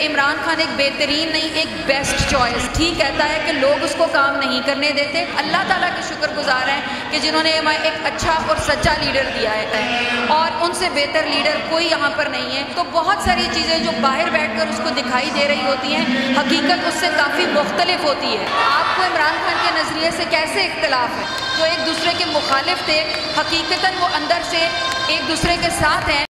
इमरान खान एक बेहतरीन नहीं, एक बेस्ट चॉइस ठीक कहता है कि लोग उसको काम नहीं करने देते। अल्लाह ताला के शुक्रगुजार हैं कि जिन्होंने हमें एक अच्छा और सच्चा लीडर दिया है और उनसे बेहतर लीडर कोई यहाँ पर नहीं है। तो बहुत सारी चीज़ें जो बाहर बैठकर उसको दिखाई दे रही होती हैं, हकीकत उससे काफ़ी मुख्तलिफ होती है। आपको इमरान खान के नज़रिए से कैसे इख्तलाफ है? जो एक दूसरे के मुखालिफ थे, हकीकतन वो अंदर से एक दूसरे के साथ हैं।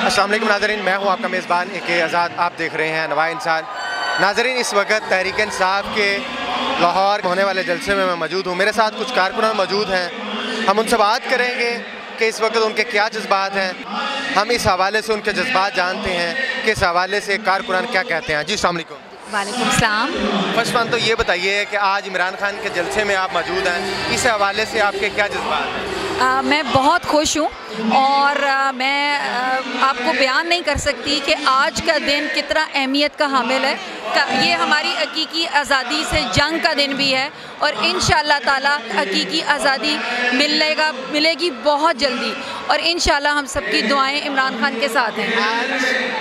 अस्सलाम वालेकुम नाज़रीन, मैं हूं आपका मेज़बान AK आज़ाद। आप देख रहे हैं नवा इंसान। नाज़रीन, इस वक्त तहरीक इंसाफ के लाहौर होने वाले जलसे में मैं मौजूद हूं। मेरे साथ कुछ कारकुनान मौजूद हैं। हम उनसे बात करेंगे कि इस वक्त उनके क्या जज्बात हैं। हम इस हवाले से उनके जज्बात जानते हैं कि इस हवाले से कारकुनान क्या कहते हैं। जी अस्सलाम वालेकुम। वालेकुम सलाम। फर्स्ट वन तो ये बताइए कि आज इमरान खान के जलसे में आप मौजूद हैं, इस हवाले से आपके क्या जज्बात हैं? मैं बहुत खुश हूँ और मैं आपको बयान नहीं कर सकती कि आज का दिन कितना अहमियत का हामिल है। ये हमारी हकीकी आज़ादी से जंग का दिन भी है और इंशाअल्लाह ताला हकीकी आज़ादी मिलेगी बहुत जल्दी और इंशाअल्लाह हम सबकी दुआएं इमरान खान के साथ हैं। आज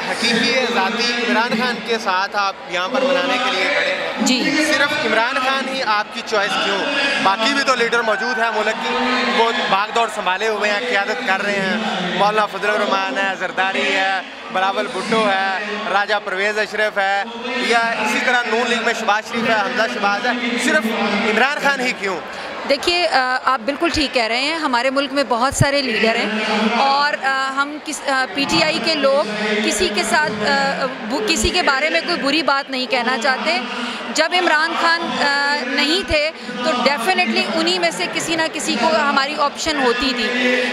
हकीकी आज़ादी इमरान खान के साथ आप यहाँ पर मनाने के लिए खड़े हैं। जी, सिर्फ इमरान खान ही आपकी चॉइस क्यों? बाकी भी तो लीडर मौजूद हैं मुल्क की, वो भाग दौड़ संभाले हुए हैं, क़यादत कर रहे हैं। मौलाना फजल रहमान है, जरदारी है, बिलावल भुट्टो है, राजा परवेज़ अशरफ है, या इसी तरह नून लीग में शहबाज शरीफ है, हमजा शहबाज है। सिर्फ इमरान खान ही क्यों? देखिए, आप बिल्कुल ठीक कह रहे हैं। हमारे मुल्क में बहुत सारे लीडर हैं और हम PTI के लोग किसी के साथ किसी के बारे में कोई बुरी बात नहीं कहना चाहते। जब इमरान खान नहीं थे तो डेफिनेटली उन्हीं में से किसी ना किसी को हमारी ऑप्शन होती थी,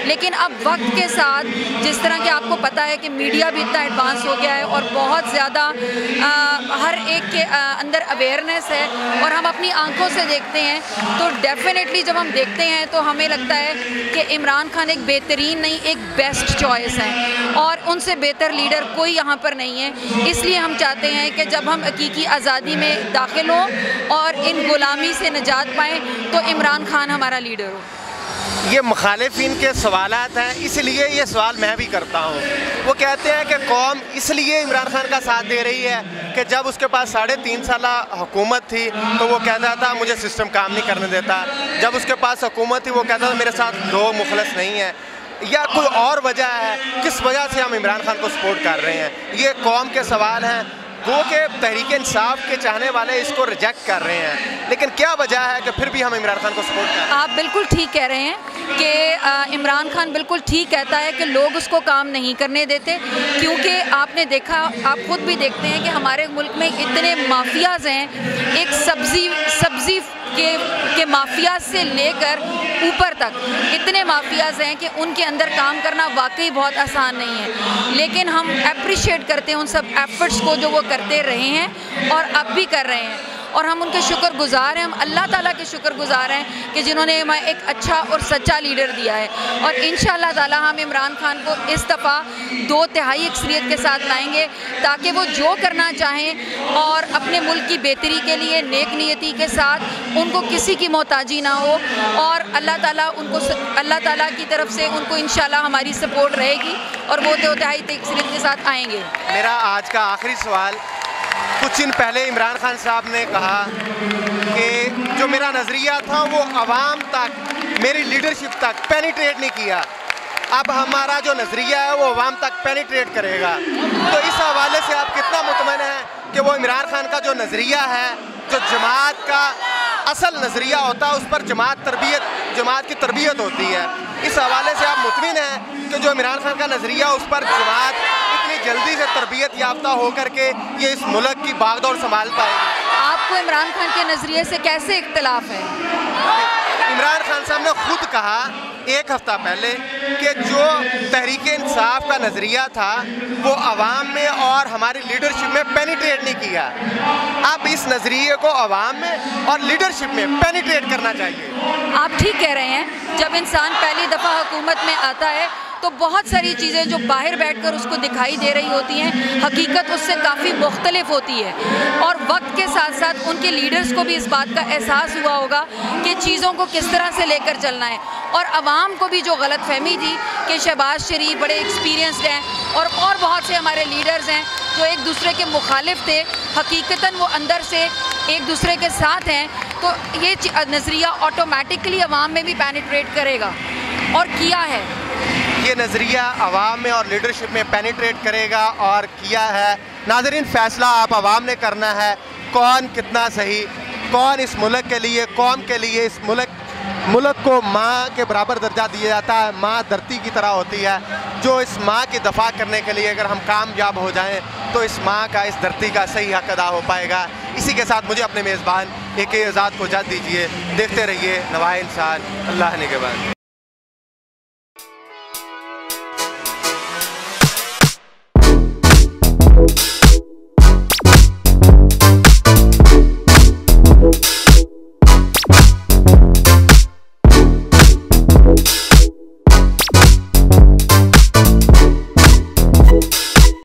लेकिन अब वक्त के साथ जिस तरह कि आपको पता है कि मीडिया भी इतना एडवांस हो गया है और बहुत ज़्यादा हर एक के अंदर अवेयरनेस है और हम अपनी आंखों से देखते हैं, तो डेफिनेटली जब हम देखते हैं तो हमें लगता है कि इमरान खान एक बेहतरीन नहीं, एक बेस्ट चॉइस है और उनसे बेहतर लीडर कोई यहाँ पर नहीं है। इसलिए हम चाहते हैं कि जब हम हकीकी आज़ादी में दाखिल हो और इन गुलामी से निजात पाएँ तो इमरान खान हमारा लीडर हो। ये मुखालिफिन के सवालात हैं, इसलिए ये सवाल मैं भी करता हूँ। वो कहते हैं कि कौम इसलिए इमरान खान का साथ दे रही है कि जब उसके पास 3.5 साल हुकूमत थी तो वो कहता था मुझे सिस्टम काम नहीं करने देता। जब उसके पास हुकूमत थी वो कहता था मेरे साथ लोग मुखलस नहीं है, या कोई और वजह है किस वजह से हम इमरान खान को सपोर्ट कर रहे हैं। ये कौम के सवाल हैं। वो के तहरीक इंसाफ के चाहने वाले इसको रिजेक्ट कर रहे हैं, लेकिन क्या वजह है कि फिर भी हम इमरान खान को सपोर्ट कर रहे हैं? आप बिल्कुल ठीक कह रहे हैं कि इमरान खान बिल्कुल ठीक कहता है कि लोग उसको काम नहीं करने देते, क्योंकि आपने देखा, आप खुद भी देखते हैं कि हमारे मुल्क में इतने माफियाज़ हैं। एक सब्ज़ी के माफिया से लेकर ऊपर तक इतने माफियाज़ हैं कि उनके अंदर काम करना वाकई बहुत आसान नहीं है, लेकिन हम अप्रिशिएट करते हैं उन सब एफर्ट्स को जो वो करते रहे हैं और अब भी कर रहे हैं और हम उनके शुक्रगुजार हैं। हम अल्लाह ताला के शुक्रगुजार हैं कि जिन्होंने हमें एक अच्छा और सच्चा लीडर दिया है और इंशाअल्लाह ताला हम इमरान खान को इस दफ़ा 2 तिहाई अक्सरियत के साथ लाएंगे ताकि वो जो करना चाहें और अपने मुल्क की बेहतरी के लिए नेक नियति के साथ उनको किसी की मोहताजी ना हो और अल्लाह ताला की तरफ से उनको इंशाअल्लाह हमारी सपोर्ट रहेगी और वो 2 तिहाई अक्सरियत के साथ आएंगे। मेरा आज का आखिरी सवाल, कुछ दिन पहले इमरान खान साहब ने कहा कि जो मेरा नज़रिया था वो आवाम तक, मेरी लीडरशिप तक पेनिट्रेट नहीं किया। अब हमारा जो नज़रिया है वो आवाम तक पेनिट्रेट करेगा। तो इस हवाले से आप कितना मुतमईन हैं कि वो इमरान खान का जो नज़रिया है, जो जमात का असल नज़रिया होता है उस पर जमात की तरबियत होती है, इस हवाले से आप मुतमईन हैं कि जो इमरान खान का नज़रिया उस पर जमात इतनी जल्दी से तरबियत याफ्ता होकर के ये इस मुल्क की बागडोर संभाल पाएगी? आपको इमरान खान के नज़रिए से कैसे इख्तलाफ है? इमरान खान साहब ने खुद कहा 1 हफ्ता पहले कि जो तहरीक इंसाफ का नज़रिया था वो आवाम में और हमारी लीडरशिप में पेनिट्रेट नहीं किया। अब इस नज़रिए को आवाम में और लीडरशिप में पेनिट्रेट करना चाहिए। आप ठीक कह रहे हैं। जब इंसान पहली दफ़ा हुकूमत में आता है तो बहुत सारी चीज़ें जो बाहर बैठकर उसको दिखाई दे रही होती हैं, हकीकत उससे काफ़ी मुख्तलिफ होती है। और वक्त के साथ साथ उनके लीडर्स को भी इस बात का एहसास हुआ होगा कि चीज़ों को किस तरह से लेकर चलना है। और आवाम को भी जो गलतफहमी थी कि शहबाज शरीफ बड़े एक्सपीरियंस्ड हैं और बहुत से हमारे लीडर्स हैं जो एक दूसरे के मुखालिफ थे, हकीकतन वो अंदर से एक दूसरे के साथ हैं, तो ये नज़रिया ऑटोमेटिकली अवाम में भी पेनिट्रेट करेगा और किया है। ये नज़रिया अवाम में और लीडरशिप में पेनिट्रेट करेगा और किया है। नाज़रीन, फ़ैसला आप अवाम ने करना है, कौन कितना सही, कौन इस मुल्क के लिए, कौम के लिए, इस मुल्क को माँ के बराबर दर्जा दिया जाता है। माँ धरती की तरह होती है, जो इस माँ की दफ़ा करने के लिए अगर हम कामयाब हो जाएं तो इस माँ का, इस धरती का सही हक अदा हो पाएगा। इसी के साथ मुझे अपने मेज़बान AK आज़ाद को इजाज़त दीजिए। देखते रहिए नवाए इंसान, अल्लाह ने के बाद।